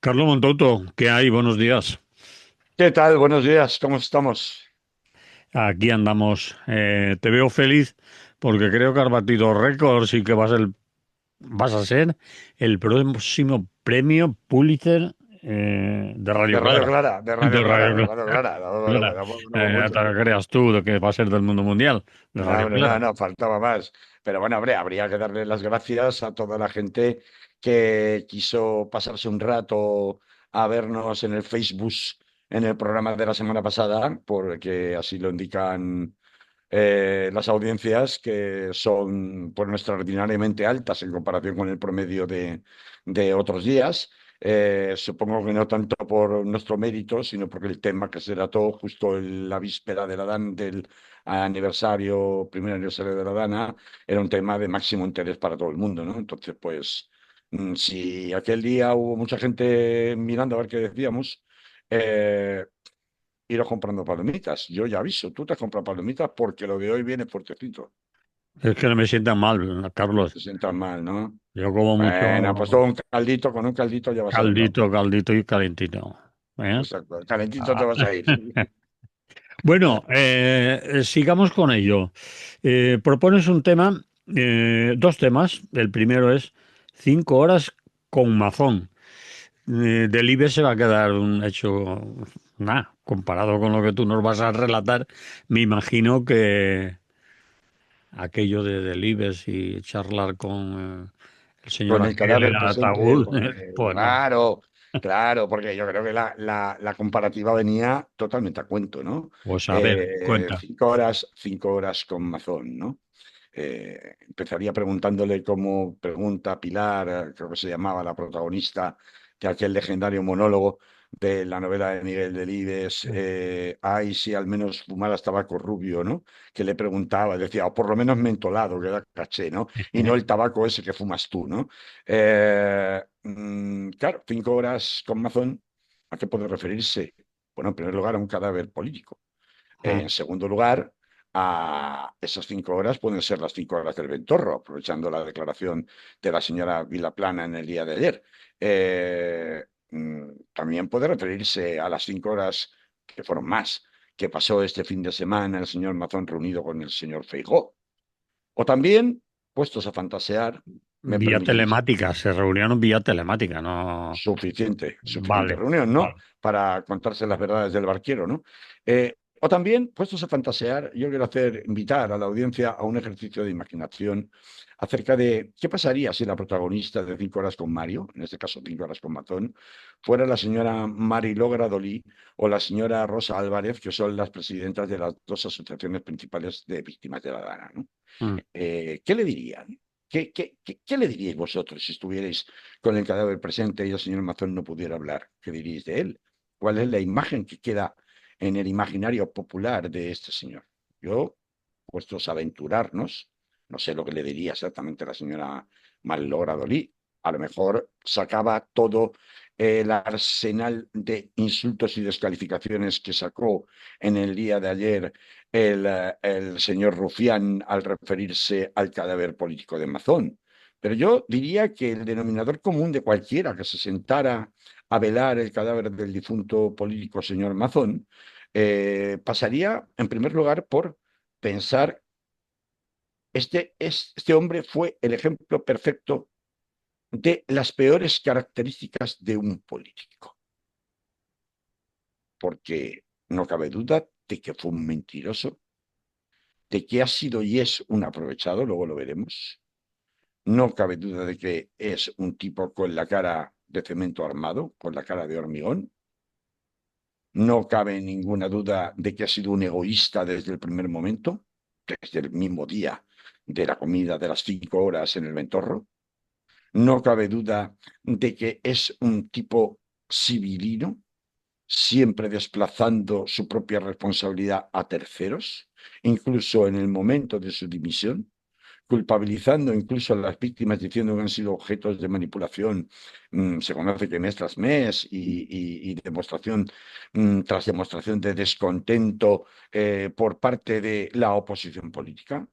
Carlos Montoto, ¿qué hay? Buenos días. ¿Qué tal? Buenos días, ¿cómo estamos? Aquí andamos. Te veo feliz porque creo que has batido récords y que vas a ser el próximo premio Pulitzer de De Radio Radio Clara. Clara, de Radio De Clara, Radio de Clara. Radio Clara. No, no, Clara. no, Ya mucho. te creas tú de que va a ser del mundo mundial, de No, Radio hombre, no, Clara. no, faltaba más. Pero bueno, hombre, habría que darle las gracias a toda la gente que quiso pasarse un rato a vernos en el Facebook, en el programa de la semana pasada, porque así lo indican las audiencias, que son pues, extraordinariamente altas en comparación con el promedio de otros días. Supongo que no tanto por nuestro mérito, sino porque el tema que se trató justo en la víspera de del aniversario, primer aniversario de la Dana, era un tema de máximo interés para todo el mundo, ¿no? Entonces, pues, si aquel día hubo mucha gente mirando a ver qué decíamos, eh, iros comprando palomitas. Yo ya aviso, tú te has comprado palomitas porque lo de hoy viene fuertecito. Es que no me sientan mal, Carlos. Te sientas mal, ¿no? Yo como Bueno, pues mucho todo un caldito, con un caldito ya vas arriba. caldito, caldito y calentito. ¿Eh? Exacto, calentito te Ah. vas a ir. Bueno, sigamos con ello. Propones un tema, dos temas. El primero es 5 horas con Mazón. Del IBE se va a quedar un hecho, nada, comparado con lo que tú nos vas a relatar. Me imagino que aquello de Delibes y charlar con el señor Con el aquel en cadáver el presente, ataúd, pues, pues no. claro, claro, porque yo creo que la comparativa venía totalmente a cuento, ¿no? Pues a ver, cuenta. 5 horas con Mazón, ¿no? Empezaría preguntándole cómo pregunta Pilar, creo que se llamaba la protagonista de aquel legendario monólogo de la novela de Miguel Delibes, ay, si al menos fumaras tabaco rubio, ¿no? Que le preguntaba, decía, o por lo menos mentolado, que da caché, ¿no? Y no el tabaco ese que fumas tú, ¿no? Claro, 5 horas con Mazón, ¿a qué puede referirse? Bueno, en primer lugar, a un cadáver político. En segundo lugar, a esas 5 horas pueden ser las 5 horas del Ventorro, aprovechando la declaración de la señora Vilaplana en el día de ayer. También puede referirse a las 5 horas, que fueron más, que pasó este fin de semana el señor Mazón reunido con el señor Feijó. O también, puestos a fantasear, me Vía permitís, telemática, se reunieron vía telemática, no. suficiente Vale, reunión, ¿no? vale. Para contarse las verdades del barquero, ¿no? O también, puestos a fantasear, yo quiero invitar a la audiencia a un ejercicio de imaginación acerca de qué pasaría si la protagonista de 5 horas con Mario, en este caso 5 horas con Mazón, fuera la señora Mariló Gradolí o la señora Rosa Álvarez, que son las presidentas de las dos asociaciones principales de víctimas de la Dana, ¿no? Mm. ¿Qué le dirían? ¿Qué le diríais vosotros si estuvierais con el cadáver presente y el señor Mazón no pudiera hablar? ¿Qué diríais de él? ¿Cuál es la imagen que queda en el imaginario popular de este señor? Yo, puestos a aventurarnos, no sé lo que le diría exactamente la señora Malora Dolí. A lo mejor sacaba todo el arsenal de insultos y descalificaciones que sacó en el día de ayer el señor Rufián al referirse al cadáver político de Mazón. Pero yo diría que el denominador común de cualquiera que se sentara a velar el cadáver del difunto político señor Mazón pasaría, en primer lugar, por pensar, este hombre fue el ejemplo perfecto de las peores características de un político, porque no cabe duda de que fue un mentiroso, de que ha sido y es un aprovechado, luego lo veremos. No cabe duda de que es un tipo con la cara de cemento armado, con la cara de hormigón. No cabe ninguna duda de que ha sido un egoísta desde el primer momento, desde el mismo día de la comida de las 5 horas en el Ventorro. No cabe duda de que es un tipo civilino, siempre desplazando su propia responsabilidad a terceros, incluso en el momento de su dimisión, culpabilizando incluso a las víctimas diciendo que han sido objetos de manipulación, se conoce que mes tras mes y demostración tras demostración de descontento por parte de la oposición política.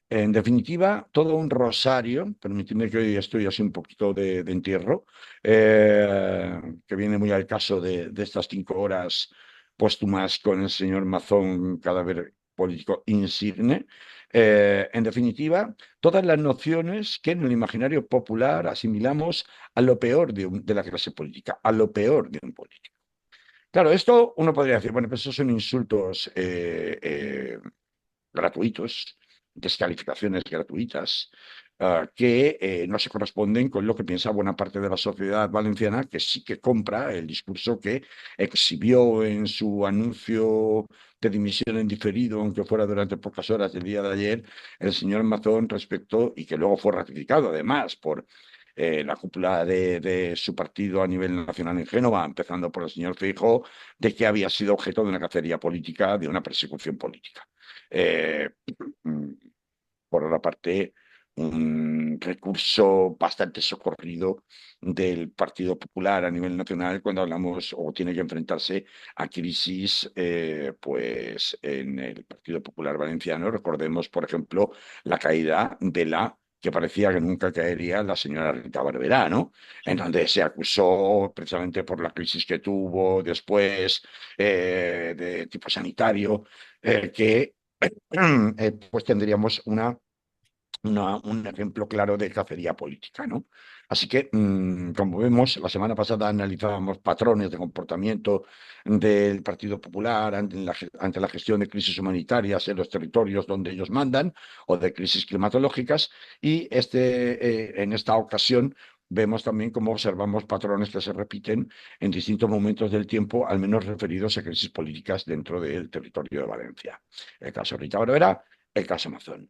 En definitiva, todo un rosario, permitidme que hoy estoy así un poquito de entierro, que viene muy al caso de estas 5 horas póstumas con el señor Mazón, cadáver político insigne. En definitiva, todas las nociones que en el imaginario popular asimilamos a lo peor de la clase política, a lo peor de un político. Claro, esto uno podría decir, bueno, pues esos son insultos gratuitos, descalificaciones gratuitas, que no se corresponden con lo que piensa buena parte de la sociedad valenciana, que sí que compra el discurso que exhibió en su anuncio de dimisión en diferido, aunque fuera durante pocas horas del día de ayer, el señor Mazón respecto, y que luego fue ratificado además por la cúpula de su partido a nivel nacional en Génova, empezando por el señor Feijóo, de que había sido objeto de una cacería política, de una persecución política. Eh, mm, por otra parte, un recurso bastante socorrido del Partido Popular a nivel nacional cuando hablamos o tiene que enfrentarse a crisis pues en el Partido Popular Valenciano. Recordemos, por ejemplo, la caída de la que parecía que nunca caería la señora Rita Barberá, ¿no? En donde se acusó precisamente por la crisis que tuvo después de tipo sanitario, que pues tendríamos un ejemplo claro de cacería política, ¿no? Así que, como vemos, la semana pasada analizábamos patrones de comportamiento del Partido Popular ante la gestión de crisis humanitarias en los territorios donde ellos mandan o de crisis climatológicas y en esta ocasión vemos también cómo observamos patrones que se repiten en distintos momentos del tiempo, al menos referidos a crisis políticas dentro del territorio de Valencia. El caso Rita Barberá, el caso Amazon.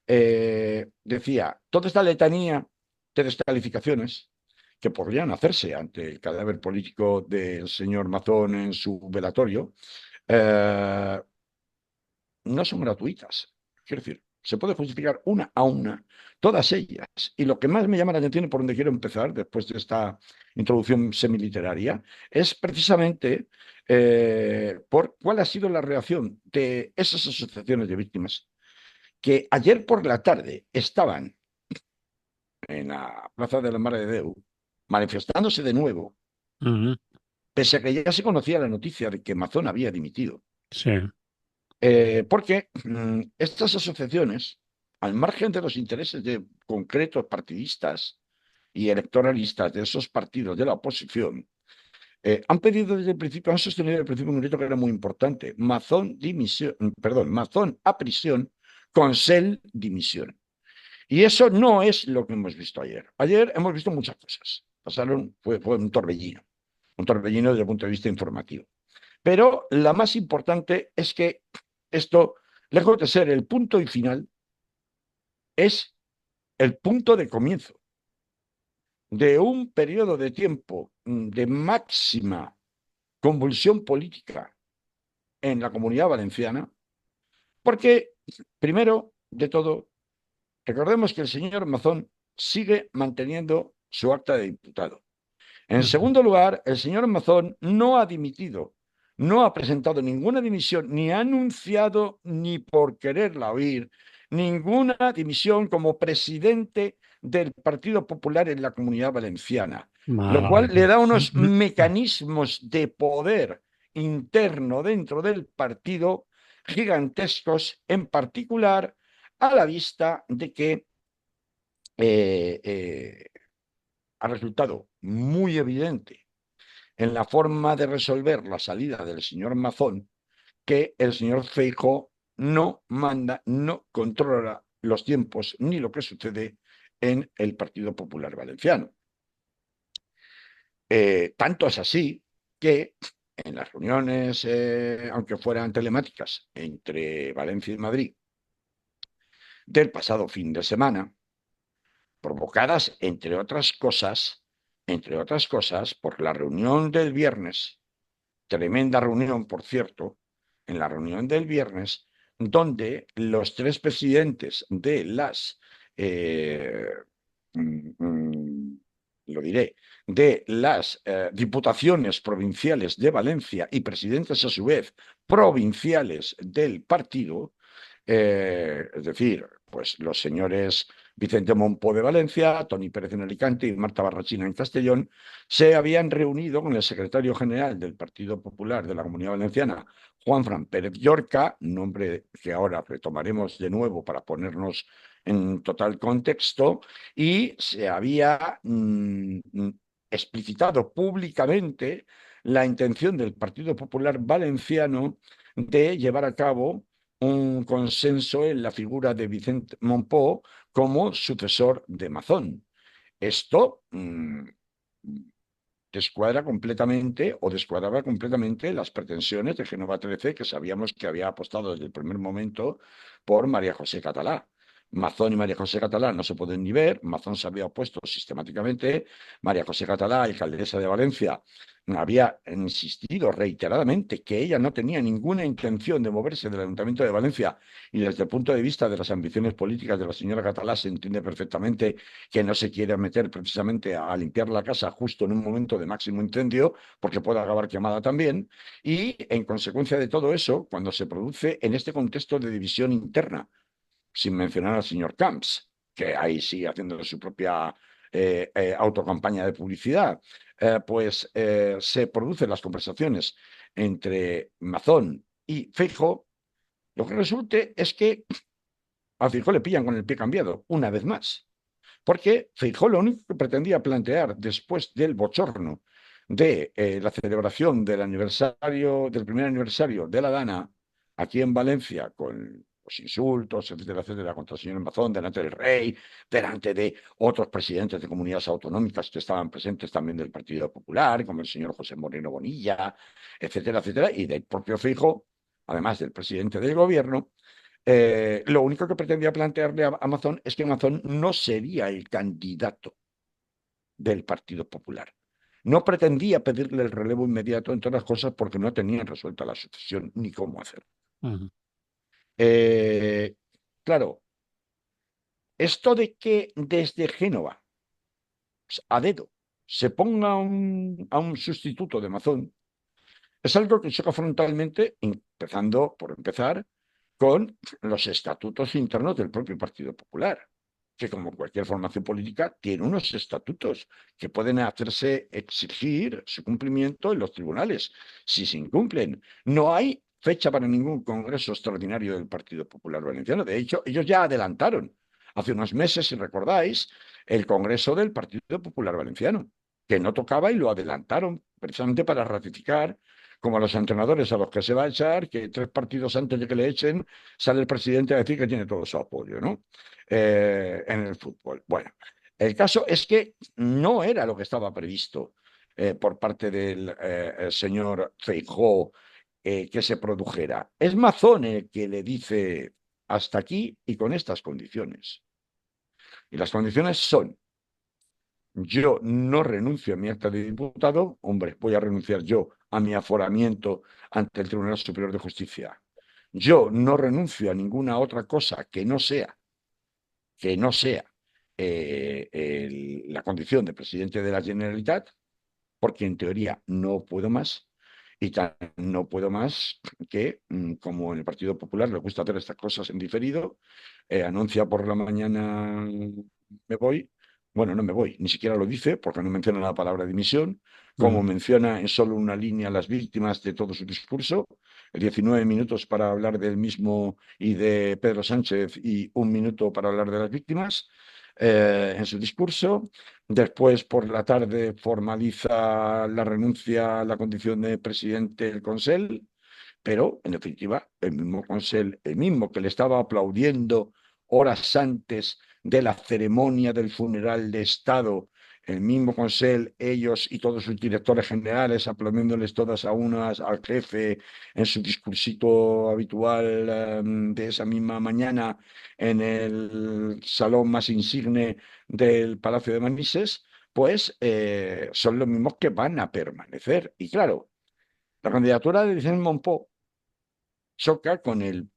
Decía, toda esta letanía de descalificaciones que podrían hacerse ante el cadáver político del señor Mazón en su velatorio, eh, no son gratuitas. Quiero decir, se puede justificar una a una, todas ellas. Y lo que más me llama la atención y por donde quiero empezar, después de esta introducción semiliteraria, es precisamente por cuál ha sido la reacción de esas asociaciones de víctimas que ayer por la tarde estaban en la Plaza de la Mare de Déu, manifestándose de nuevo, Ujú. pese a que ya se conocía la noticia de que Mazón había dimitido. Sí. Porque estas asociaciones, al margen de los intereses de concretos partidistas y electoralistas de esos partidos de la oposición, han pedido desde el principio, han sostenido desde el principio un grito que era muy importante: Mazón dimisión, perdón, Mazón a prisión, Consell dimisión. Y eso no es lo que hemos visto ayer. Ayer hemos visto muchas cosas. Fue un torbellino desde el punto de vista informativo. Pero la más importante es que esto, lejos de ser el punto y final, es el punto de comienzo de un periodo de tiempo de máxima convulsión política en la Comunidad Valenciana, porque, primero de todo, recordemos que el señor Mazón sigue manteniendo su acta de diputado. En Ujú. segundo lugar, el señor Mazón no ha dimitido, no ha presentado ninguna dimisión, ni ha anunciado, ni por quererla oír, ninguna dimisión como presidente del Partido Popular en la Comunidad Valenciana, lo cual le Maravilla. da unos mecanismos de poder interno dentro del partido gigantescos, en particular a la vista de que eh, eh, ha resultado muy evidente en la forma de resolver la salida del señor Mazón que el señor Feijóo no manda, no controla los tiempos ni lo que sucede en el Partido Popular Valenciano. Tanto es así que en las reuniones, aunque fueran telemáticas, entre Valencia y Madrid del pasado fin de semana, provocadas, entre otras cosas, por la reunión del viernes, tremenda reunión, por cierto, en la reunión del viernes, donde los tres presidentes de eh, mm, mm, lo diré, de las diputaciones provinciales de Valencia y presidentes a su vez provinciales del partido, es decir, pues los señores Vicente Monpó de Valencia, Tony Pérez en Alicante y Marta Barrachina en Castellón, se habían reunido con el secretario general del Partido Popular de la Comunidad Valenciana, Juanfran Pérez Llorca, nombre que ahora retomaremos de nuevo para ponernos en total contexto, y se había explicitado públicamente la intención del Partido Popular Valenciano de llevar a cabo un consenso en la figura de Vicente Monpó como sucesor de Mazón. Esto descuadra completamente o descuadraba completamente las pretensiones de Génova 13, que sabíamos que había apostado desde el primer momento por María José Catalá. Mazón y María José Catalá no se pueden ni ver. Mazón se había opuesto sistemáticamente. María José Catalá, alcaldesa de Valencia, había insistido reiteradamente que ella no tenía ninguna intención de moverse del Ayuntamiento de Valencia, y desde el punto de vista de las ambiciones políticas de la señora Catalá se entiende perfectamente que no se quiere meter precisamente a limpiar la casa justo en un momento de máximo incendio, porque puede acabar quemada también. Y en consecuencia de todo eso, cuando se produce en este contexto de división interna, sin mencionar al señor Camps, que ahí sigue haciendo su propia autocampaña de publicidad, se producen las conversaciones entre Mazón y Feijóo. Lo que resulte es que a Feijóo le pillan con el pie cambiado, una vez más. Porque Feijóo lo único que pretendía plantear después del bochorno de la celebración del primer aniversario de la Dana aquí en Valencia, con los insultos, etcétera, etcétera, contra el señor Mazón, delante del rey, delante de otros presidentes de comunidades autonómicas que estaban presentes también del Partido Popular, como el señor José Moreno Bonilla, etcétera, etcétera, y del propio Feijóo, además del presidente del gobierno. Lo único que pretendía plantearle a Amazon es que Amazon no sería el candidato del Partido Popular. No pretendía pedirle el relevo inmediato en todas las cosas porque no tenían resuelta la sucesión ni cómo hacerlo. Ujú. Eh, claro, esto de que desde Génova, a dedo, se ponga a un sustituto de Amazon es algo que choca frontalmente, empezando por empezar con los estatutos internos del propio Partido Popular, que como cualquier formación política tiene unos estatutos que pueden hacerse exigir su cumplimiento en los tribunales si se incumplen. No hay fecha para ningún congreso extraordinario del Partido Popular Valenciano. De hecho, ellos ya adelantaron hace unos meses, si recordáis, el Congreso del Partido Popular Valenciano, que no tocaba y lo adelantaron precisamente para ratificar, como a los entrenadores a los que se va a echar, que 3 partidos antes de que le echen, sale el presidente a decir que tiene todo su apoyo, ¿no? En el fútbol. Bueno, el caso es que no era lo que estaba previsto por parte del señor Feijóo que se produjera. Es Mazón el que le dice hasta aquí y con estas condiciones. Y las condiciones son: yo no renuncio a mi acta de diputado, hombre, voy a renunciar yo a mi aforamiento ante el Tribunal Superior de Justicia. Yo no renuncio a ninguna otra cosa que no sea la condición de presidente de la Generalitat, porque en teoría no puedo más. Y no puedo más que, como en el Partido Popular le gusta hacer estas cosas en diferido, anuncia por la mañana me voy. Bueno, no me voy, ni siquiera lo dice porque no menciona la palabra dimisión, como Ujú. menciona en solo una línea las víctimas de todo su discurso, 19 minutos para hablar del mismo y de Pedro Sánchez y 1 minuto para hablar de las víctimas en su discurso. Después, por la tarde, formaliza la renuncia a la condición de presidente del Consell, pero, en definitiva, el mismo Consell, el mismo que le estaba aplaudiendo horas antes de la ceremonia del funeral de Estado, el mismo Consell, ellos y todos sus directores generales aplaudiéndoles todas a unas al jefe en su discursito habitual de esa misma mañana en el salón más insigne del Palacio de Manises, pues son los mismos que van a permanecer. Y claro, la candidatura de Vicente Monpó choca con el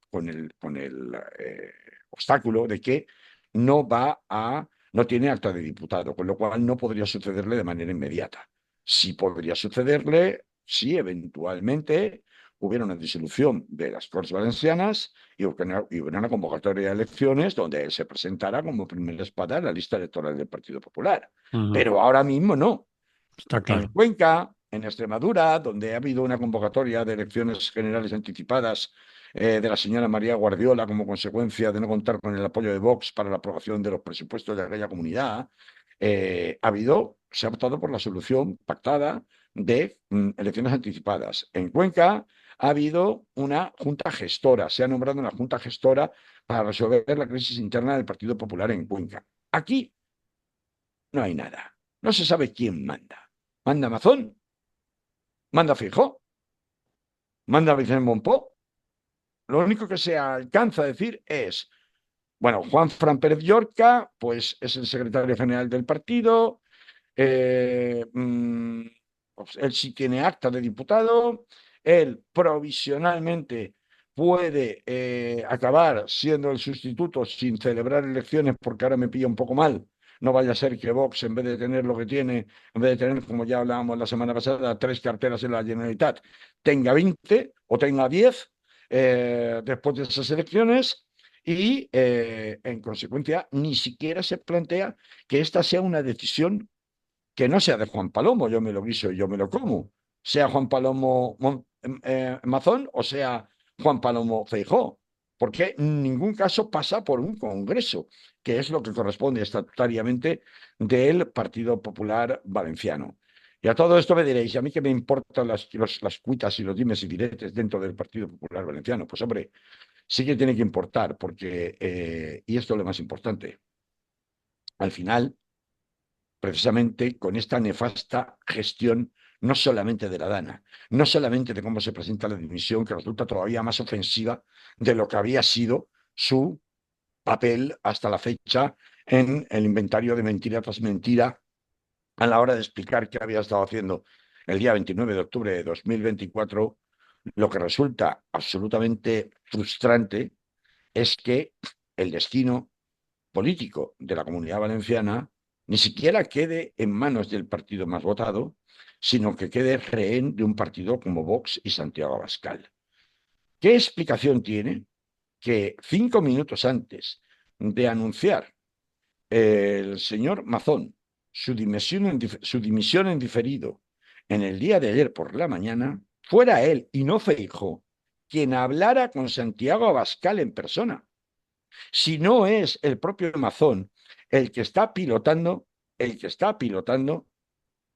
obstáculo de que no tiene acta de diputado, con lo cual no podría sucederle de manera inmediata. Sí podría sucederle, sí, eventualmente, hubiera una disolución de las Corts Valencianas y hubiera una convocatoria de elecciones donde él se presentara como primera espada en la lista electoral del Partido Popular. Ujú. Pero ahora mismo no. Está En claro. Cuenca, en Extremadura, donde ha habido una convocatoria de elecciones generales anticipadas de la señora María Guardiola como consecuencia de no contar con el apoyo de Vox para la aprobación de los presupuestos de aquella comunidad, se ha optado por la solución pactada de elecciones anticipadas. En Cuenca ha habido una junta gestora, se ha nombrado una junta gestora para resolver la crisis interna del Partido Popular en Cuenca. Aquí no hay nada. No se sabe quién manda. ¿Manda Mazón? ¿Manda Feijóo? ¿Manda Vicente Monpó? Lo único que se alcanza a decir es, bueno, Juan Fran Pérez Llorca, pues es el secretario general del partido, eh, mm, pues él sí tiene acta de diputado, él provisionalmente puede acabar siendo el sustituto sin celebrar elecciones, porque ahora me pilla un poco mal. No vaya a ser que Vox, en vez de tener lo que tiene, en vez de tener, como ya hablábamos la semana pasada, 3 carteras en la Generalitat, tenga 20 o tenga 10 después de esas elecciones y, en consecuencia, ni siquiera se plantea que esta sea una decisión que no sea de Juan Palomo, yo me lo guiso y yo me lo como, sea Juan Palomo Mazón o sea Juan Palomo Feijó, porque en ningún caso pasa por un congreso, que es lo que corresponde estatutariamente del Partido Popular Valenciano. Y a todo esto me diréis, ¿a mí qué me importan las cuitas y los dimes y diretes dentro del Partido Popular Valenciano? Pues hombre, sí que tiene que importar, porque, y esto es lo más importante, al final precisamente con esta nefasta gestión, no solamente de la Dana, no solamente de cómo se presenta la dimisión, que resulta todavía más ofensiva de lo que había sido su papel hasta la fecha en el inventario de mentira tras mentira a la hora de explicar qué había estado haciendo el día 29 de octubre de 2024, lo que resulta absolutamente frustrante es que el destino político de la Comunidad Valenciana ni siquiera quede en manos del partido más votado, sino que quede rehén de un partido como Vox y Santiago Abascal. ¿Qué explicación tiene que 5 minutos antes de anunciar el señor Mazón su dimisión en diferido en el día de ayer por la mañana, fuera él y no Feijóo quien hablara con Santiago Abascal en persona? Si no es el propio Amazon el que está pilotando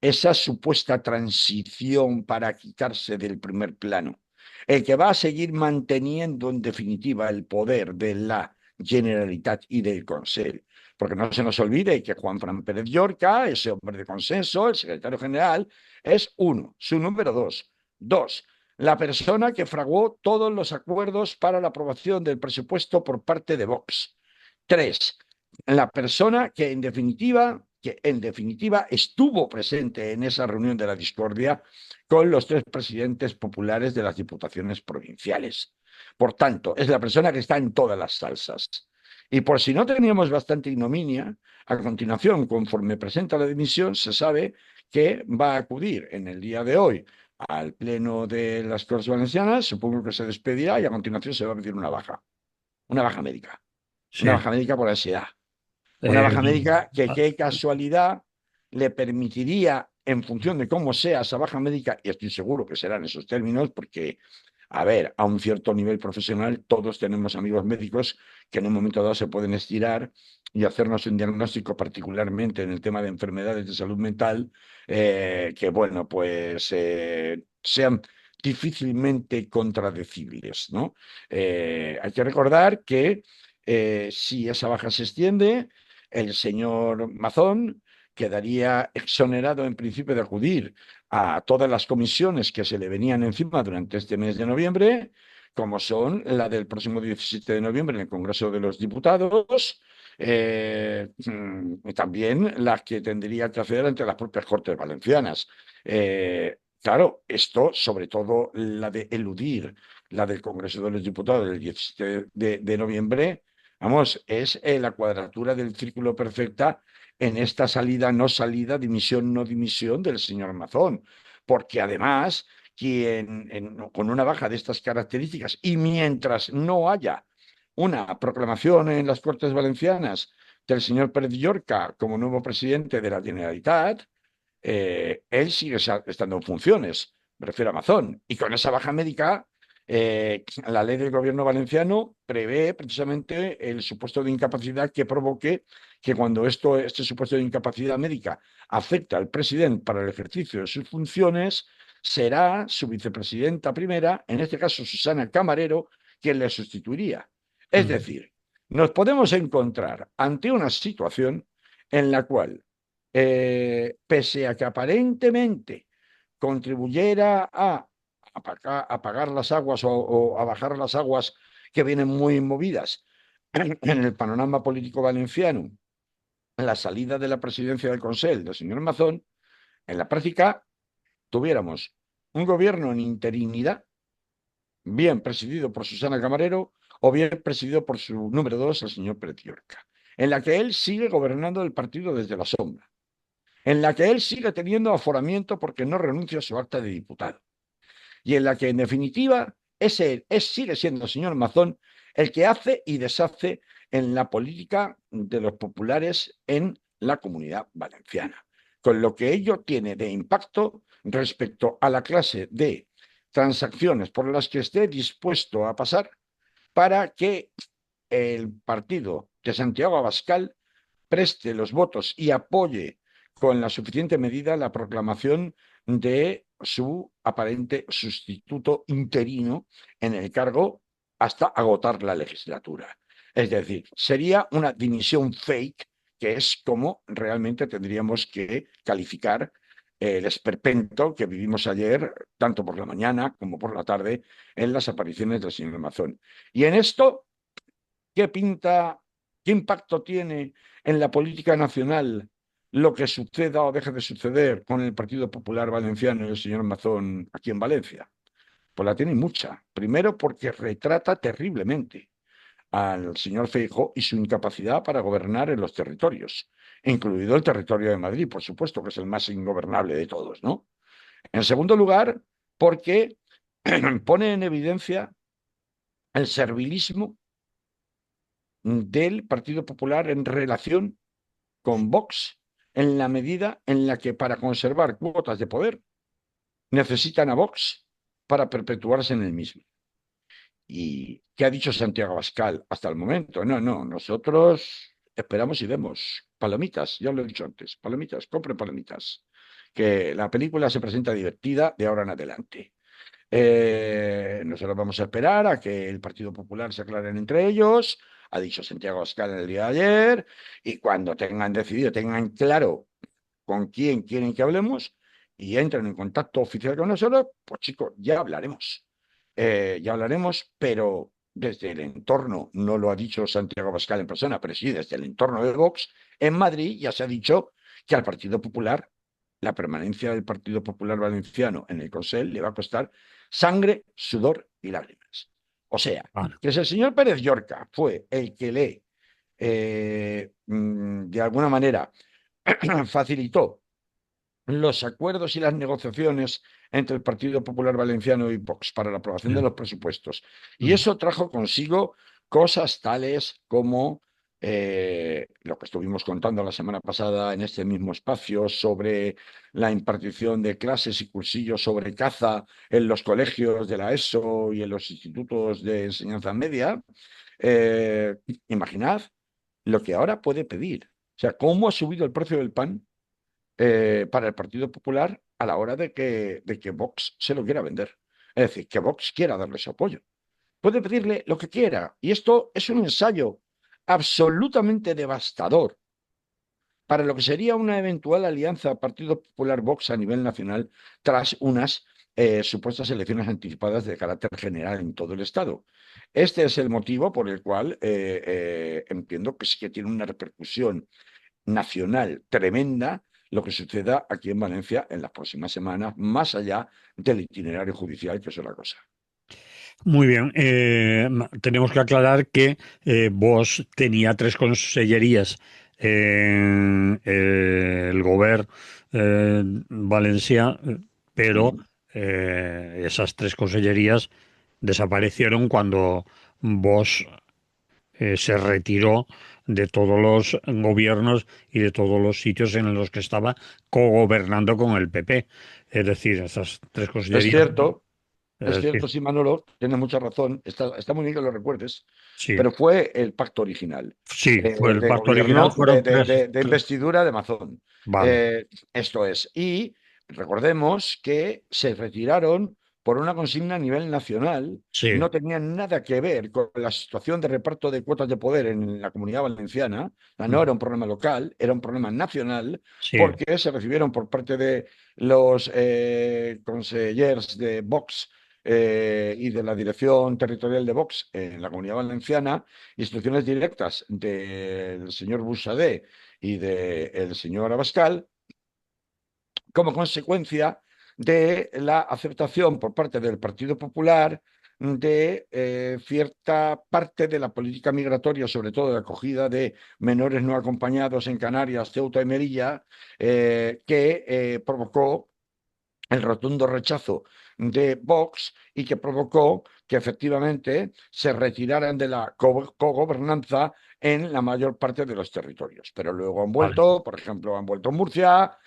esa supuesta transición para quitarse del primer plano, el que va a seguir manteniendo en definitiva el poder de la Generalitat y del Consell. Porque no se nos olvide que Juan Fran Pérez Llorca, ese hombre de consenso, el secretario general, es uno, su número dos. Dos, la persona que fraguó todos los acuerdos para la aprobación del presupuesto por parte de Vox. Tres, la persona que en definitiva estuvo presente en esa reunión de la discordia con los 3 presidentes populares de las diputaciones provinciales. Por tanto, es la persona que está en todas las salsas. Y por si no teníamos bastante ignominia, a continuación, conforme presenta la dimisión, se sabe que va a acudir en el día de hoy al pleno de las Cortes Valencianas, supongo que se despedirá y a continuación se va a pedir una baja médica, una Sí. baja médica por ansiedad. Una Eh, baja médica que qué casualidad le permitiría, en función de cómo sea esa baja médica, y estoy seguro que serán esos términos, porque, a ver, a un cierto nivel profesional, todos tenemos amigos médicos que en un momento dado se pueden estirar y hacernos un diagnóstico, particularmente en el tema de enfermedades de salud mental, que, bueno, pues sean difícilmente contradecibles, ¿no? Hay que recordar que si esa baja se extiende, el señor Mazón quedaría exonerado en principio de acudir a todas las comisiones que se le venían encima durante este mes de noviembre, como son la del próximo 17 de noviembre en el Congreso de los Diputados, y también las que tendría que hacer ante las propias Cortes Valencianas. Claro, esto, sobre todo la de eludir la del Congreso de los Diputados del 17 de noviembre, vamos, es la cuadratura del círculo perfecta en esta salida, no salida, dimisión, no dimisión del señor Mazón. Porque además con una baja de estas características y mientras no haya una proclamación en las Cortes Valencianas del señor Pérez Llorca como nuevo presidente de la Generalitat, él sigue estando en funciones, me refiero a Amazon, y con esa baja médica, la ley del gobierno valenciano prevé precisamente el supuesto de incapacidad que provoque que cuando este supuesto de incapacidad médica afecta al presidente para el ejercicio de sus funciones, será su vicepresidenta primera, en este caso Susana Camarero, quien le sustituiría. Es Mm. decir, nos podemos encontrar ante una situación en la cual, pese a que aparentemente contribuyera a apagar las aguas o a bajar las aguas que vienen muy movidas en el panorama político valenciano, en la salida de la presidencia del Consell del señor Mazón, en la práctica tuviéramos un gobierno en interinidad, bien presidido por Susana Camarero o bien presidido por su número dos, el señor Pérez Llorca, en la que él sigue gobernando el partido desde la sombra, en la que él sigue teniendo aforamiento porque no renuncia a su acta de diputado, y en la que, en definitiva, sigue siendo el señor Mazón el que hace y deshace en la política de los populares en la Comunidad Valenciana, con lo que ello tiene de impacto respecto a la clase de transacciones por las que esté dispuesto a pasar para que el partido de Santiago Abascal preste los votos y apoye con la suficiente medida la proclamación de su aparente sustituto interino en el cargo hasta agotar la legislatura. Es decir, sería una dimisión fake, que es como realmente tendríamos que calificar el esperpento que vivimos ayer, tanto por la mañana como por la tarde, en las apariciones del señor Mazón. Y en esto, ¿qué pinta, qué impacto tiene en la política nacional lo que suceda o deje de suceder con el Partido Popular Valenciano y el señor Mazón aquí en Valencia? Pues la tiene mucha. Primero porque retrata terriblemente al señor Feijóo y su incapacidad para gobernar en los territorios, incluido el territorio de Madrid, por supuesto, que es el más ingobernable de todos, ¿no? En segundo lugar, porque pone en evidencia el servilismo del Partido Popular en relación con Vox, en la medida en la que, para conservar cuotas de poder, necesitan a Vox para perpetuarse en el mismo. ¿Y qué ha dicho Santiago Abascal hasta el momento? No, no, nosotros esperamos y vemos. Palomitas, ya lo he dicho antes, palomitas, compre palomitas. Que la película se presenta divertida de ahora en adelante. Nosotros vamos a esperar a que el Partido Popular se aclaren entre ellos, ha dicho Santiago Abascal en el día de ayer, y cuando tengan decidido, tengan claro con quién quieren que hablemos y entren en contacto oficial con nosotros, pues chicos, ya hablaremos, pero desde el entorno, no lo ha dicho Santiago Abascal en persona, pero sí desde el entorno de Vox, en Madrid ya se ha dicho que al Partido Popular, la permanencia del Partido Popular Valenciano en el Consell le va a costar sangre, sudor y lágrimas. O sea, Vale. que si el señor Pérez Llorca fue el que de alguna manera, facilitó los acuerdos y las negociaciones entre el Partido Popular Valenciano y Vox para la aprobación de Bien. los presupuestos. Y Mm. eso trajo consigo cosas tales como lo que estuvimos contando la semana pasada en este mismo espacio sobre la impartición de clases y cursillos sobre caza en los colegios de la ESO y en los institutos de enseñanza media. Eh, Imaginad lo que ahora puede pedir. O sea, cómo ha subido el precio del pan para el Partido Popular a la hora de que Vox se lo quiera vender. Es decir, que Vox quiera darle su apoyo. Puede pedirle lo que quiera. Y esto es un ensayo absolutamente devastador para lo que sería una eventual alianza Partido Popular-Vox a nivel nacional tras unas supuestas elecciones anticipadas de carácter general en todo el Estado. Este es el motivo por el cual entiendo que sí que tiene una repercusión nacional tremenda lo que suceda aquí en Valencia en las próximas semanas, más allá del itinerario judicial, que es otra cosa. Muy bien. Tenemos que aclarar que vos tenía tres consellerías en el Govern valencià, pero ¿Mm? esas tres consellerías desaparecieron cuando Bosch se retiró de todos los gobiernos y de todos los sitios en los que estaba cogobernando con el PP. Es decir, esas tres Es consellerías, cierto, es es cierto, decir, sí, Manolo, tienes mucha razón, está muy bien que lo recuerdes, sí, pero fue el pacto original sí, fue el de pacto original, gobierno, fueron de investidura de Mazón. vale, Esto es, y recordemos que se retiraron por una consigna a nivel nacional, sí, no tenían nada que ver con la situación de reparto de cuotas de poder en la Comunidad Valenciana, o sea, no era un problema local, era un problema nacional, sí, porque se recibieron por parte de los consellers de Vox y de la dirección territorial de Vox en la Comunidad Valenciana, instrucciones directas del señor Buxadé y del señor Abascal, como consecuencia de la aceptación por parte del Partido Popular de cierta parte de la política migratoria, sobre todo de acogida de menores no acompañados en Canarias, Ceuta y Melilla, que provocó el rotundo rechazo de Vox y que provocó que efectivamente se retiraran de la cogobernanza en la mayor parte de los territorios. Pero luego han vale, vuelto, por ejemplo, han vuelto en Murcia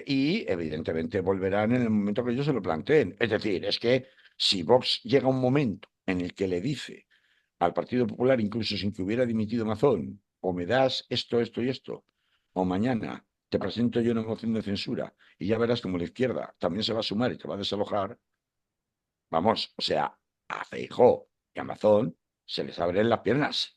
y evidentemente volverán en el momento que ellos se lo planteen. Es decir, es que si Vox llega a un momento en el que le dice al Partido Popular, incluso sin que hubiera dimitido Mazón, o me das esto, esto y esto, o mañana te presento yo una moción de censura y ya verás como la izquierda también se va a sumar y te va a desalojar, vamos, o sea, a Feijóo y a Mazón se les abren las piernas,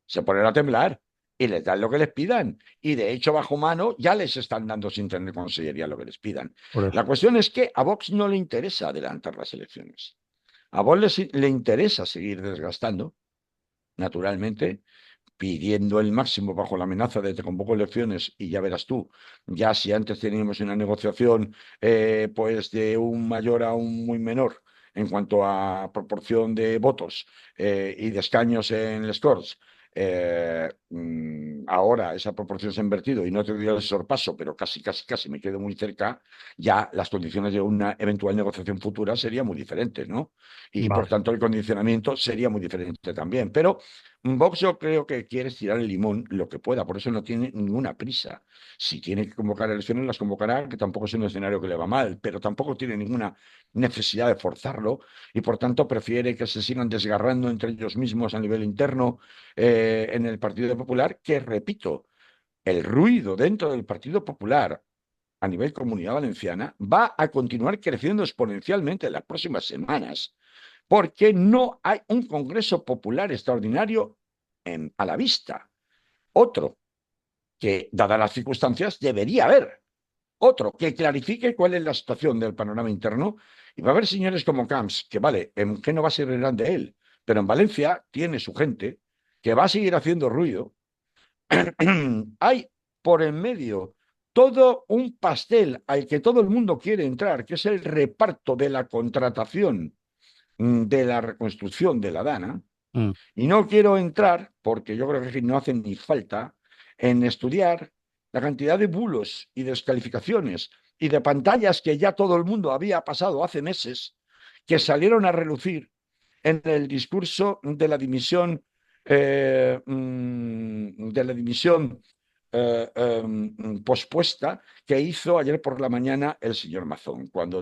se ponen a temblar y les dan lo que les pidan. Y de hecho, bajo mano, ya les están dando sin tener consellería lo que les pidan. por La eso. cuestión es que a Vox no le interesa adelantar las elecciones. A Vox le interesa seguir desgastando, naturalmente, pidiendo el máximo bajo la amenaza de te convoco elecciones y ya verás tú, ya si antes teníamos una negociación pues de un mayor a un muy menor en cuanto a proporción de votos y de escaños en el scores. Ahora esa proporción se ha invertido y no te doy el sorpaso, pero casi, casi, casi me quedo muy cerca, ya las condiciones de una eventual negociación futura serían muy diferentes, ¿no? Y por Vale, tanto el condicionamiento sería muy diferente también. Pero Vox yo creo que quiere estirar el limón lo que pueda, por eso no tiene ninguna prisa. Si tiene que convocar elecciones, las convocará, que tampoco es un escenario que le va mal, pero tampoco tiene ninguna necesidad de forzarlo y por tanto prefiere que se sigan desgarrando entre ellos mismos a nivel interno en el Partido Popular, que repito, el ruido dentro del Partido Popular a nivel Comunidad Valenciana va a continuar creciendo exponencialmente en las próximas semanas porque no hay un Congreso Popular extraordinario a la vista. Otro que, dadas las circunstancias, debería haber. Otro que clarifique cuál es la situación del panorama interno. Y va a haber señores como Camps, que vale, en qué no va a ser grande él, pero en Valencia tiene su gente que va a seguir haciendo ruido. Hay por en medio todo un pastel al que todo el mundo quiere entrar, que es el reparto de la contratación de la reconstrucción de la Dana, mm, y no quiero entrar, porque yo creo que no hace ni falta, en estudiar la cantidad de bulos y descalificaciones y de pantallas que ya todo el mundo había pasado hace meses, que salieron a relucir en el discurso de la dimisión pospuesta que hizo ayer por la mañana el señor Mazón, cuando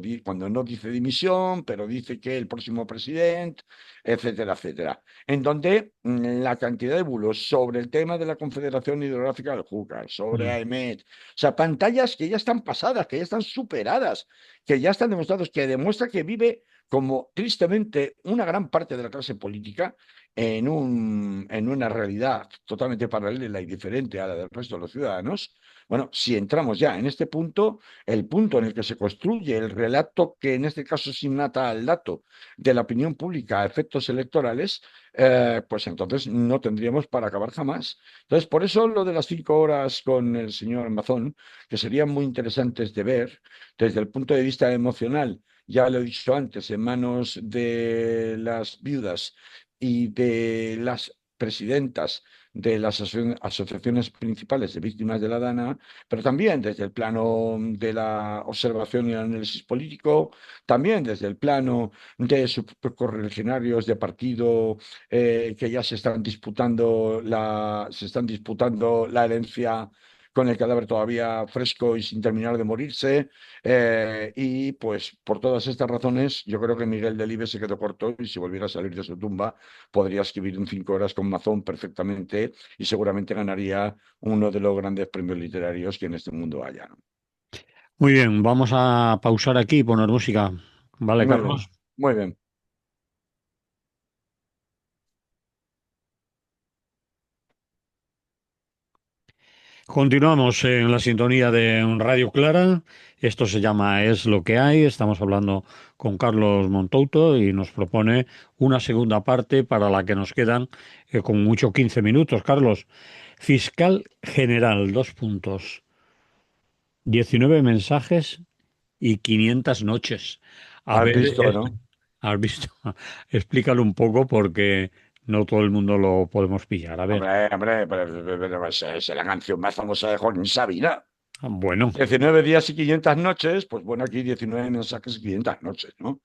no dice dimisión, pero dice que el próximo presidente, etcétera, etcétera, en donde la cantidad de bulos sobre el tema de la Confederación Hidrográfica del Júcar, sobre mm, AEMET, o sea, pantallas que ya están pasadas, que ya están superadas, que ya están demostrados, que demuestra que vive como tristemente una gran parte de la clase política en una realidad totalmente paralela y diferente a la del resto de los ciudadanos. Bueno, si entramos ya en este punto, el punto en el que se construye el relato que en este caso se innata al dato de la opinión pública a efectos electorales, pues entonces no tendríamos para acabar jamás. Entonces, por eso lo de las 5 horas con el señor Mazón, que serían muy interesantes de ver desde el punto de vista emocional, ya lo he dicho antes, en manos de las viudas y de las presidentas de las asociaciones principales de víctimas de la DANA, pero también desde el plano de la observación y el análisis político, también desde el plano de sus correligionarios de partido que ya se están disputando la herencia con el cadáver todavía fresco y sin terminar de morirse. Y pues por todas estas razones, yo creo que Miguel Delibes se quedó corto y si volviera a salir de su tumba, podría escribir en 5 horas con Mazón perfectamente y seguramente ganaría uno de los grandes premios literarios que en este mundo haya, ¿no? Muy bien, vamos a pausar aquí y poner música. ¿Vale, Muy bien, Carlos? muy bien. Continuamos en la sintonía de Radio Clara. Esto se llama Es lo que hay. Estamos hablando con Carlos Montouto y nos propone una segunda parte para la que nos quedan con mucho 15 minutos. Carlos, fiscal general, 2 puntos, 19 mensajes y 500 noches. A Has ver, visto, ¿no? has visto, explícalo un poco porque no todo el mundo lo podemos pillar. A ver, Hombre, pero es la canción más famosa de Joaquín Sabina. bueno, 19 días y 500 noches, pues bueno, aquí 19 mensajes y 500 noches, ¿no?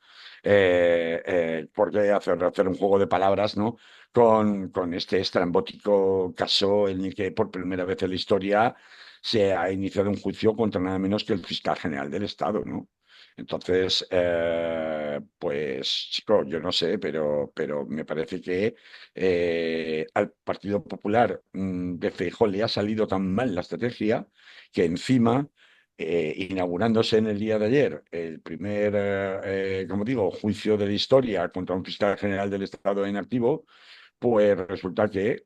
¿Por qué hacer un juego de palabras, ¿no? Con este estrambótico caso en el que por primera vez en la historia se ha iniciado un juicio contra nada menos que el fiscal general del Estado, ¿no? Entonces, pues chico, yo no sé, pero me parece que al Partido Popular de Feijóo le ha salido tan mal la estrategia que encima inaugurándose en el día de ayer el primer, como digo, juicio de la historia contra un fiscal general del Estado en activo, pues resulta que,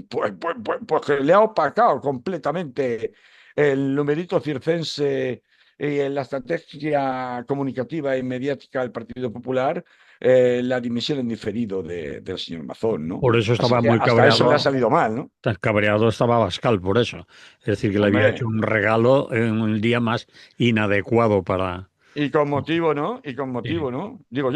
pues que le ha opacado completamente el numerito circense y en la estrategia comunicativa y mediática del Partido Popular, la dimisión en diferido del señor Mazón, ¿no? por eso Así estaba que muy hasta eso le ha cabreado. salido mal, ¿no? Tan cabreado estaba Bascal por eso. Es decir, que le había hecho Hombre, un regalo en el día más inadecuado para... y con motivo, ¿no? Y con Sí, motivo, ¿no? sí, Digo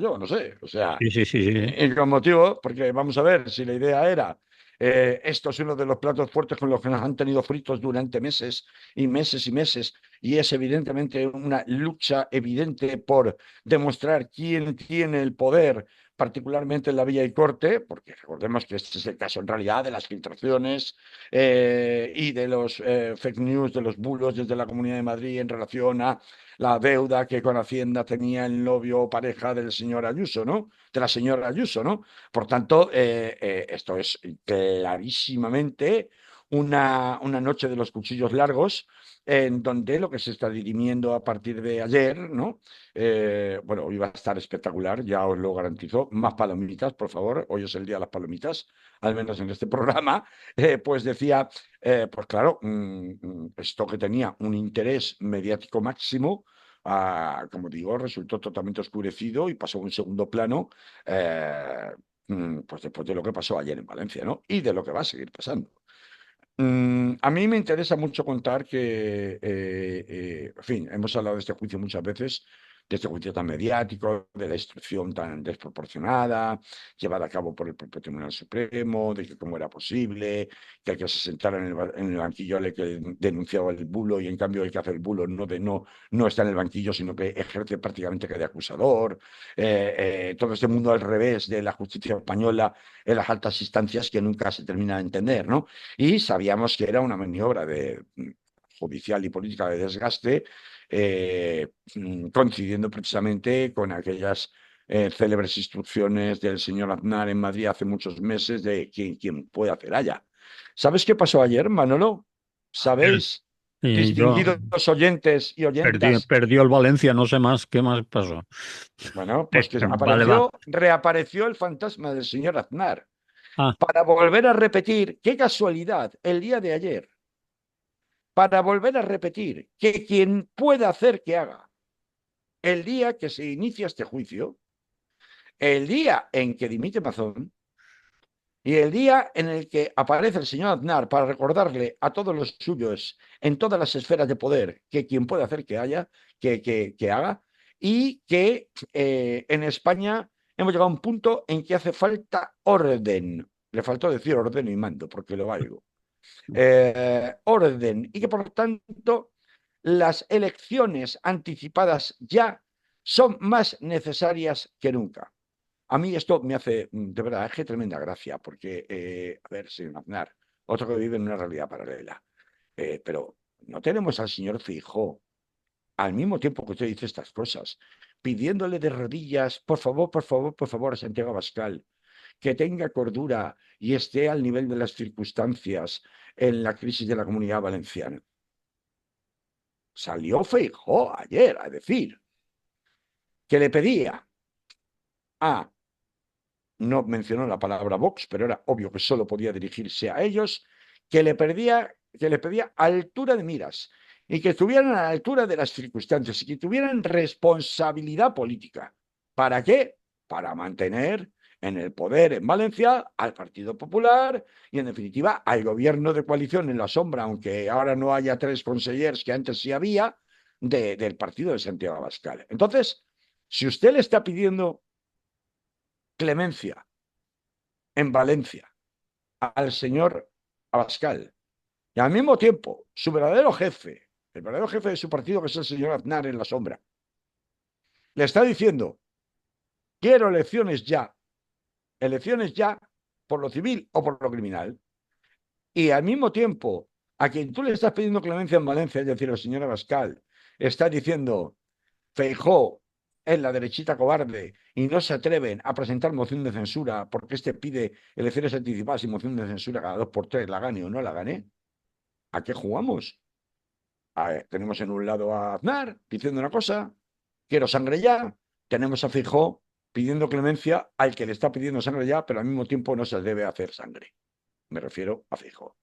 yo, no sé. O sea, sí, sí, sí, sí. y con motivo, porque vamos a ver, si la idea era, esto es uno de los platos fuertes con los que nos han tenido fritos durante meses y meses y meses, y es evidentemente una lucha evidente por demostrar quién tiene el poder, particularmente en la Villa y Corte, porque recordemos que este es el caso en realidad de las filtraciones y de los fake news, de los bulos desde la Comunidad de Madrid en relación a la deuda que con Hacienda tenía el novio o pareja del señor Ayuso, ¿no? De la señora Ayuso, ¿no? Por tanto, esto es clarísimamente una noche de los cuchillos largos, en donde lo que se está dirimiendo a partir de ayer, ¿no? Bueno, hoy va a estar espectacular, ya os lo garantizo. Más palomitas, por favor. Hoy es el día de las palomitas, al menos en este programa. Pues decía, pues claro, esto que tenía un interés mediático máximo, como digo, resultó totalmente oscurecido y pasó a un segundo plano, eh, pues después de lo que pasó ayer en Valencia, ¿no? Y de lo que va a seguir pasando. A mí me interesa mucho contar que, en fin, hemos hablado de este juicio muchas veces, de este juicio tan mediático, de la instrucción tan desproporcionada, llevada a cabo por el propio Tribunal Supremo, de que cómo era posible, que el que se sentara en el banquillo el que denunciaba el bulo y en cambio el que hace el bulo no está en el banquillo, sino que ejerce prácticamente que de acusador. Todo este mundo al revés de la justicia española en las altas instancias que nunca se termina de entender, ¿no? Y sabíamos que era una maniobra judicial y política de desgaste, coincidiendo precisamente con aquellas célebres instrucciones del señor Aznar en Madrid hace muchos meses de quién puede hacer allá. ¿Sabes qué pasó ayer, Manolo? Ayer, ¿Sabéis, yo distinguidos oyentes y oyentas? perdió el Valencia, no sé más, ¿qué más pasó? Bueno, pues que Vale, va. reapareció el fantasma del señor Aznar Ah, para volver a repetir, qué casualidad, el día de ayer para volver a repetir que quien pueda hacer que haga el día que se inicia este juicio, el día en que dimite Mazón y el día en el que aparece el señor Aznar para recordarle a todos los suyos en todas las esferas de poder que quien puede hacer que haya, que haga, y que en España hemos llegado a un punto en que hace falta orden, Le faltó decir ordeno y mando, porque lo valgo. Orden, y que por lo tanto las elecciones anticipadas ya son más necesarias que nunca. A mí esto me hace, de verdad, es que tremenda gracia, porque, a ver, señor Aznar, otro que vive en una realidad paralela, pero no tenemos al señor Feijóo, al mismo tiempo que usted dice estas cosas, pidiéndole de rodillas, por favor, por favor, por favor, a Santiago Abascal, que tenga cordura y esté al nivel de las circunstancias en la crisis de la Comunidad Valenciana. Salió Feijóo ayer a decir que le pedía a, no mencionó la palabra Vox, pero era obvio que solo podía dirigirse a ellos, que le pedía altura de miras y que estuvieran a la altura de las circunstancias y que tuvieran responsabilidad política. ¿Para qué? Para mantener en el poder en Valencia al Partido Popular y, en definitiva, al gobierno de coalición en la sombra, aunque ahora no haya 3 consellers que antes sí había, del partido de Santiago Abascal. Entonces, si usted le está pidiendo clemencia en Valencia al señor Abascal y al mismo tiempo su verdadero jefe, el verdadero jefe de su partido, que es el señor Aznar en la sombra, le está diciendo: quiero elecciones ya por lo civil o por lo criminal, y al mismo tiempo a quien tú le estás pidiendo clemencia en Valencia, es decir, el señor Abascal, está diciendo: Feijóo es la derechita cobarde y no se atreven a presentar moción de censura porque este pide elecciones anticipadas y moción de censura cada 2 por 3, la gane o no la gane. ¿A qué jugamos? Tenemos en un lado a Aznar diciendo una cosa, quiero sangre ya. Tenemos a Feijóo pidiendo clemencia al que le está pidiendo sangre ya, pero al mismo tiempo no se debe hacer sangre. Me refiero a Feijóo.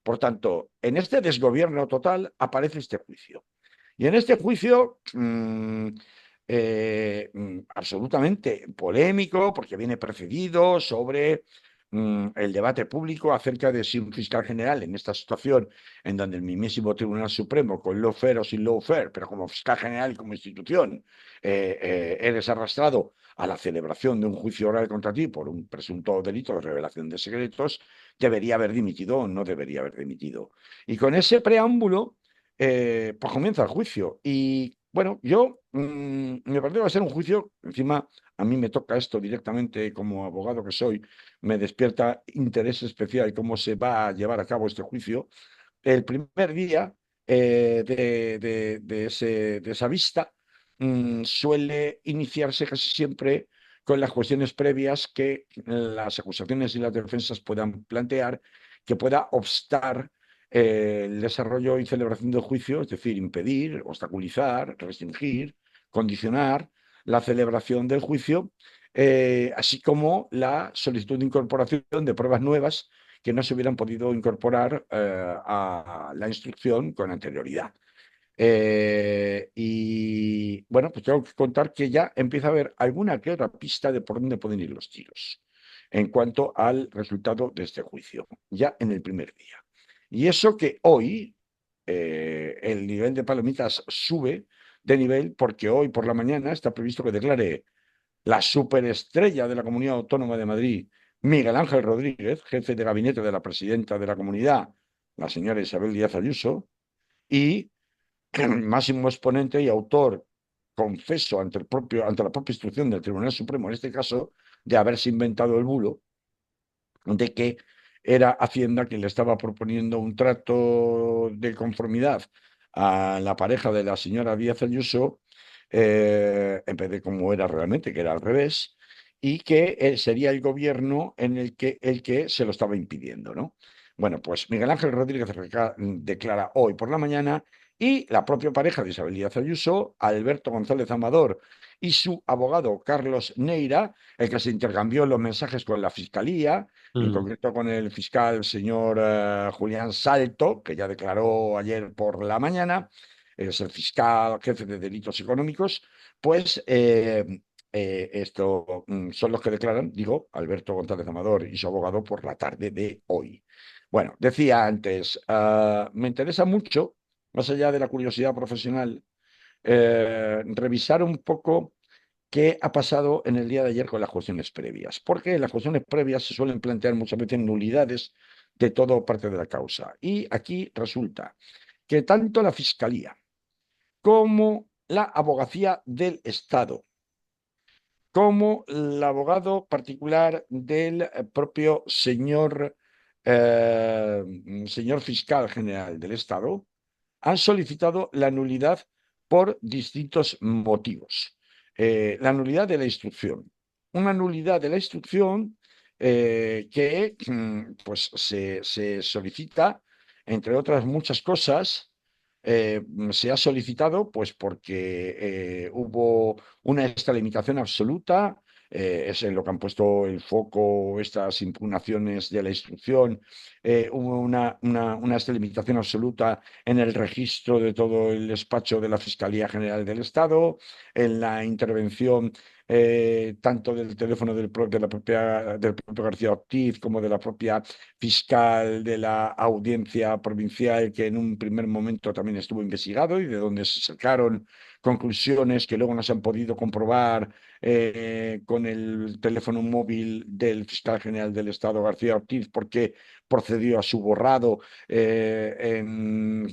Por tanto, en este desgobierno total aparece este juicio. Y en este juicio, absolutamente polémico, porque viene precedido sobre el debate público acerca de si un fiscal general, en esta situación en donde el mismísimo Tribunal Supremo, con lawfare o sin lawfare, pero como fiscal general y como institución, eres arrastrado a la celebración de un juicio oral contra ti por un presunto delito de revelación de secretos, debería haber dimitido o no debería haber dimitido. Y con ese preámbulo, pues comienza el juicio. Y bueno, yo me parece que va a ser un juicio, encima a mí me toca esto directamente como abogado que soy, me despierta interés especial cómo se va a llevar a cabo este juicio. El primer día de esa vista suele iniciarse casi siempre con las cuestiones previas que las acusaciones y las defensas puedan plantear, que pueda obstar el desarrollo y celebración del juicio, es decir, impedir, obstaculizar, restringir, condicionar la celebración del juicio, así como la solicitud de incorporación de pruebas nuevas que no se hubieran podido incorporar a la instrucción con anterioridad. Y bueno, pues tengo que contar que ya empieza a haber alguna que otra pista de por dónde pueden ir los tiros en cuanto al resultado de este juicio, ya en el primer día. Y eso que hoy el nivel de palomitas sube de nivel porque hoy por la mañana está previsto que declare la superestrella de la Comunidad Autónoma de Madrid, Miguel Ángel Rodríguez, jefe de gabinete de la presidenta de la comunidad, la señora Isabel Díaz Ayuso, y máximo exponente y autor, confeso ante la propia instrucción del Tribunal Supremo, en este caso, de haberse inventado el bulo de que era Hacienda quien le estaba proponiendo un trato de conformidad a la pareja de la señora Díaz Ayuso, en vez de como era realmente, que era al revés, y que sería el gobierno en el que se lo estaba impidiendo, ¿no? Bueno, pues Miguel Ángel Rodríguez declara hoy por la mañana, y la propia pareja de Isabel Díaz Ayuso, Alberto González Amador y su abogado Carlos Neira, el que se intercambió los mensajes con la Fiscalía, en Mm. concreto con el fiscal señor Julián Salto, que ya declaró ayer por la mañana, es el fiscal jefe de delitos económicos, pues esto son los que declaran, digo, Alberto González Amador y su abogado por la tarde de hoy. Bueno, decía antes, me interesa mucho, más allá de la curiosidad profesional, revisar un poco ¿Qué ha pasado en el día de ayer con las cuestiones previas? Porque en las cuestiones previas se suelen plantear muchas veces nulidades de todo parte de la causa. Y aquí resulta que tanto la Fiscalía como la Abogacía del Estado, como el abogado particular del propio señor fiscal general del Estado, han solicitado la nulidad por distintos motivos. La nulidad de la instrucción. Una nulidad de la instrucción que pues se solicita, entre otras muchas cosas, se ha solicitado pues porque hubo una extralimitación absoluta, es en lo que han puesto el foco estas impugnaciones de la instrucción, hubo una extralimitación absoluta en el registro de todo el despacho de la Fiscalía General del Estado, en la intervención tanto del teléfono del propio García Ortiz como de la propia fiscal de la audiencia provincial, que en un primer momento también estuvo investigado y de donde se sacaron conclusiones que luego no se han podido comprobar con el teléfono móvil del fiscal general del Estado, García Ortiz, porque procedió a su borrado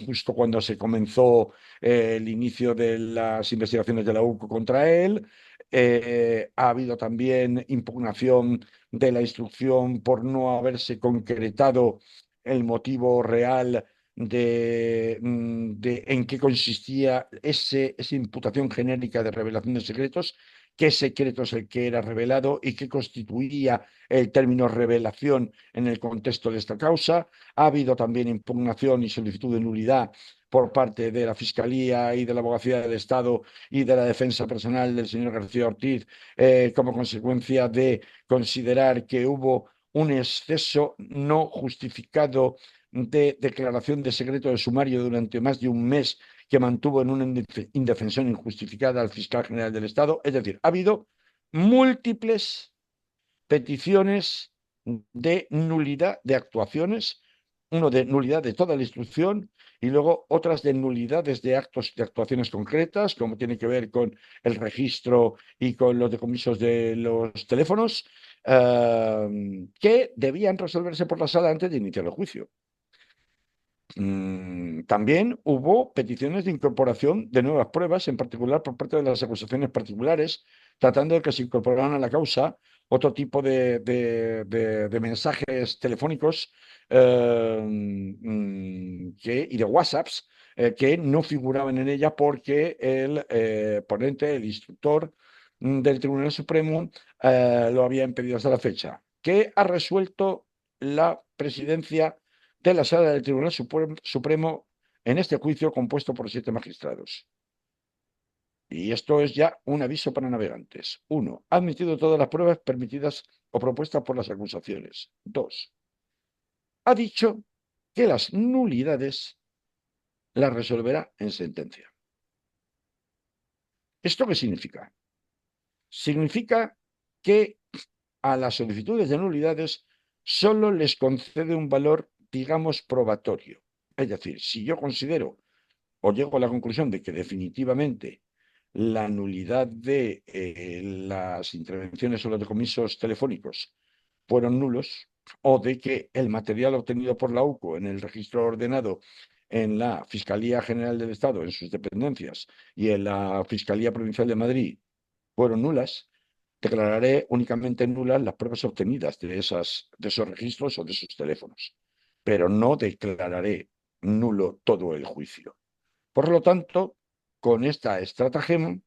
justo cuando se comenzó el inicio de las investigaciones de la UCO contra él. Ha habido también impugnación de la instrucción por no haberse concretado el motivo real de en qué consistía esa imputación genérica de revelación de secretos, qué secreto es el que era revelado y qué constituía el término revelación en el contexto de esta causa. Ha habido también impugnación y solicitud de nulidad por parte de la Fiscalía y de la Abogacía del Estado y de la defensa personal del señor García Ortiz como consecuencia de considerar que hubo un exceso no justificado de declaración de secreto de sumario durante más de un mes que mantuvo en una indefensión injustificada al fiscal general del Estado. Es decir, ha habido múltiples peticiones de nulidad de actuaciones, uno de nulidad de toda la instrucción y luego otras de nulidades de actos de actuaciones concretas, como tiene que ver con el registro y con los decomisos de los teléfonos, que debían resolverse por la sala antes de iniciar el juicio. También hubo peticiones de incorporación de nuevas pruebas, en particular por parte de las acusaciones particulares, tratando de que se incorporaran a la causa otro tipo de mensajes telefónicos y de WhatsApps que no figuraban en ella porque el ponente, el instructor del Tribunal Supremo, lo había impedido hasta la fecha. ¿Qué ha resuelto la presidencia de la Sala del Tribunal Supremo en este juicio compuesto por 7 magistrados? Y esto es ya un aviso para navegantes. 1. Ha admitido todas las pruebas permitidas o propuestas por las acusaciones. 2. Ha dicho que las nulidades las resolverá en sentencia. ¿Esto qué significa? Significa que a las solicitudes de nulidades solo les concede un valor, digamos, probatorio. Es decir, si yo considero o llego a la conclusión de que definitivamente la nulidad de las intervenciones o los decomisos telefónicos fueron nulos, o de que el material obtenido por la UCO en el registro ordenado en la Fiscalía General del Estado, en sus dependencias, y en la Fiscalía Provincial de Madrid fueron nulas, declararé únicamente nulas las pruebas obtenidas de esos registros o de sus teléfonos, pero no declararé nulo todo el juicio. Por lo tanto, con esta estratagema,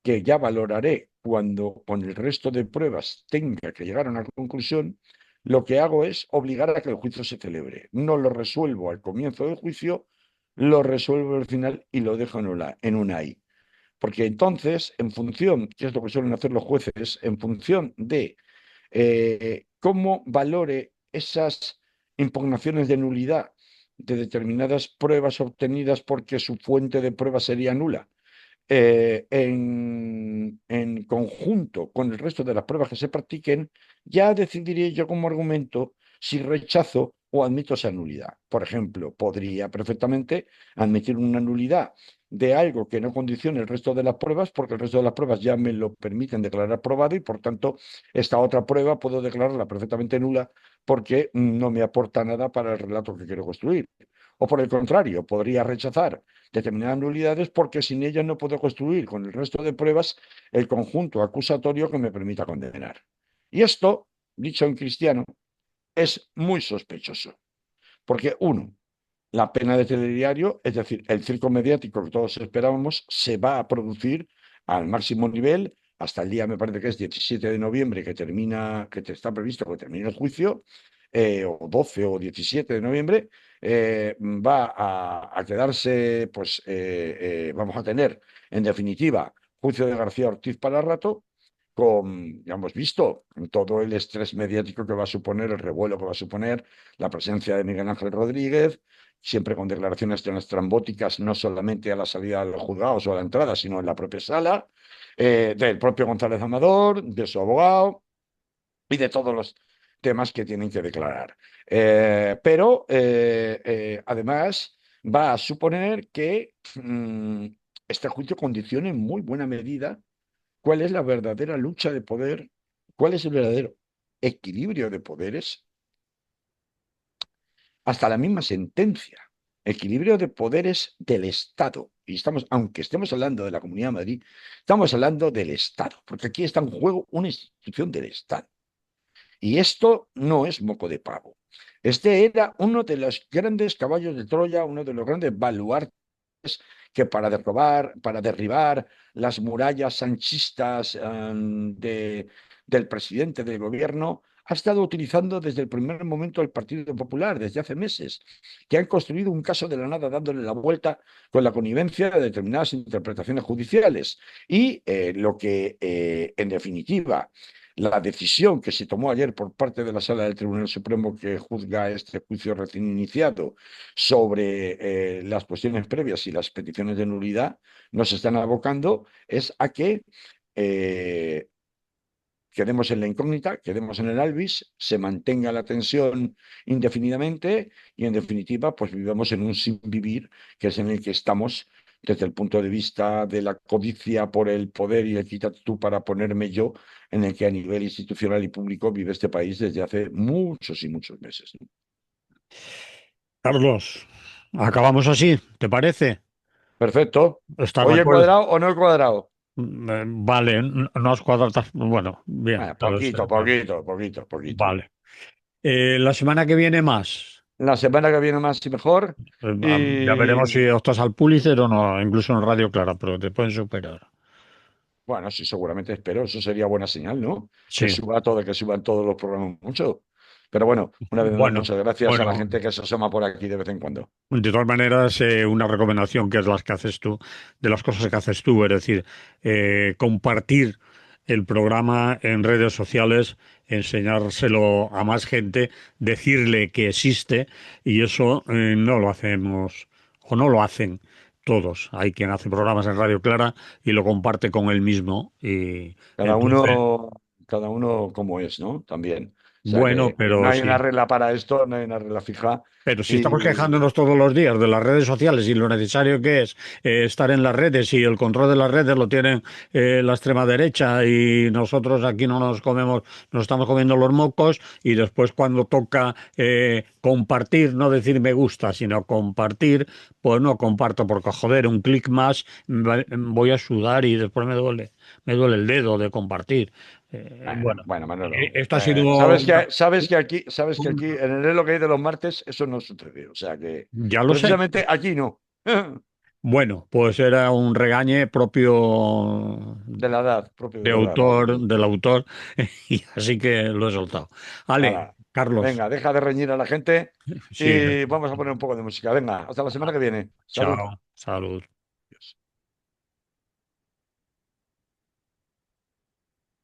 que ya valoraré cuando con el resto de pruebas tenga que llegar a una conclusión, lo que hago es obligar a que el juicio se celebre. No lo resuelvo al comienzo del juicio, lo resuelvo al final y lo dejo en una I. Porque entonces, en función, que es lo que suelen hacer los jueces, en función de cómo valore esas impugnaciones de nulidad de determinadas pruebas obtenidas porque su fuente de prueba sería nula, en conjunto con el resto de las pruebas que se practiquen, ya decidiré yo como argumento si rechazo o admito esa nulidad. Por ejemplo, podría perfectamente admitir una nulidad de algo que no condicione el resto de las pruebas, porque el resto de las pruebas ya me lo permiten declarar probado y por tanto esta otra prueba puedo declararla perfectamente nula porque no me aporta nada para el relato que quiero construir. O por el contrario, podría rechazar determinadas nulidades porque sin ellas no puedo construir con el resto de pruebas el conjunto acusatorio que me permita condenar. Y esto, dicho en cristiano, es muy sospechoso, porque uno, la pena de telediario, es decir, el circo mediático que todos esperábamos, se va a producir al máximo nivel hasta el día, me parece que es 17 de noviembre, que termina, que te está previsto que termine el juicio, o 12 o 17 de noviembre, va a quedarse, pues vamos a tener, en definitiva, juicio de García Ortiz para rato, con, ya hemos visto, todo el estrés mediático que va a suponer, el revuelo que va a suponer, la presencia de Miguel Ángel Rodríguez, siempre con declaraciones estrambóticas, no solamente a la salida de los juzgados o a la entrada, sino en la propia sala, del propio González Amador, de su abogado y de todos los temas que tienen que declarar. Pero además va a suponer que este juicio condicione en muy buena medida cuál es la verdadera lucha de poder, cuál es el verdadero equilibrio de poderes, hasta la misma sentencia. Equilibrio de poderes del Estado. Y estamos, aunque estemos hablando de la Comunidad de Madrid, estamos hablando del Estado, porque aquí está en juego una institución del Estado. Y esto no es moco de pavo. Este era uno de los grandes caballos de Troya, uno de los grandes baluartes que para derribar las murallas sanchistas del presidente del gobierno, ha estado utilizando desde el primer momento el Partido Popular, desde hace meses, que han construido un caso de la nada dándole la vuelta con la connivencia de determinadas interpretaciones judiciales. Y lo que, en definitiva, la decisión que se tomó ayer por parte de la Sala del Tribunal Supremo que juzga este juicio recién iniciado sobre las cuestiones previas y las peticiones de nulidad nos están abocando es a que eh, quedemos en la incógnita, quedemos en el albis, se mantenga la tensión indefinidamente y en definitiva pues vivamos en un sin vivir que es en el que estamos desde el punto de vista de la codicia por el poder y el quítate tú para ponerme yo, en el que a nivel institucional y público vive este país desde hace muchos y muchos meses, ¿no? Carlos, acabamos así, ¿te parece? Perfecto. ¿Estás de ¿Hoy he acuerdo? cuadrado o no he cuadrado? Vale, no has cuadrado. Bueno, bien, Poquito, poquito, poquito, poquito. vale. La semana que viene más. La semana que viene más y mejor. Ya veremos Y si optas al Pulitzer o no, incluso en Radio Clara, pero te pueden superar. bueno, sí, seguramente espero. Eso sería buena señal, ¿no? Que Sí. suba todo, que suban todos los programas mucho. Pero bueno, una vez más, Bueno, muchas gracias a la bueno, gente que se asoma por aquí de vez en cuando. de todas maneras, una recomendación que es las que haces tú, de las cosas que haces tú, es decir, compartir el programa en redes sociales, enseñárselo a más gente, decirle que existe, y eso no lo hacemos o no lo hacen todos. Hay quien hace programas en Radio Clara y lo comparte con él mismo, y Cada entonces, uno, cada uno como es, ¿no? También. O sea bueno, que no pero hay una sí. regla para esto, no hay una regla fija. Pero si estamos Y quejándonos todos los días de las redes sociales y lo necesario que es estar en las redes y el control de las redes lo tienen la extrema derecha y nosotros aquí no nos comemos, nos estamos comiendo los mocos y después cuando toca compartir, no decir me gusta, sino compartir, pues no comparto porque joder, un clic más voy a sudar y después me duele el dedo de compartir. Bueno, bueno, Manolo, esto ha sido sabes que aquí en el lo que hay de los martes eso no sucede. O sea que ya lo sé. precisamente aquí no. Bueno, pues era un regañe propio De la edad, propio de de la edad, ¿no? autor, del autor, y así que lo he soltado. Vale, Nada. Carlos, Venga, deja de reñir a la gente sí, y vamos a poner un poco de música. Venga, hasta la semana que viene. Salud. chao, salud.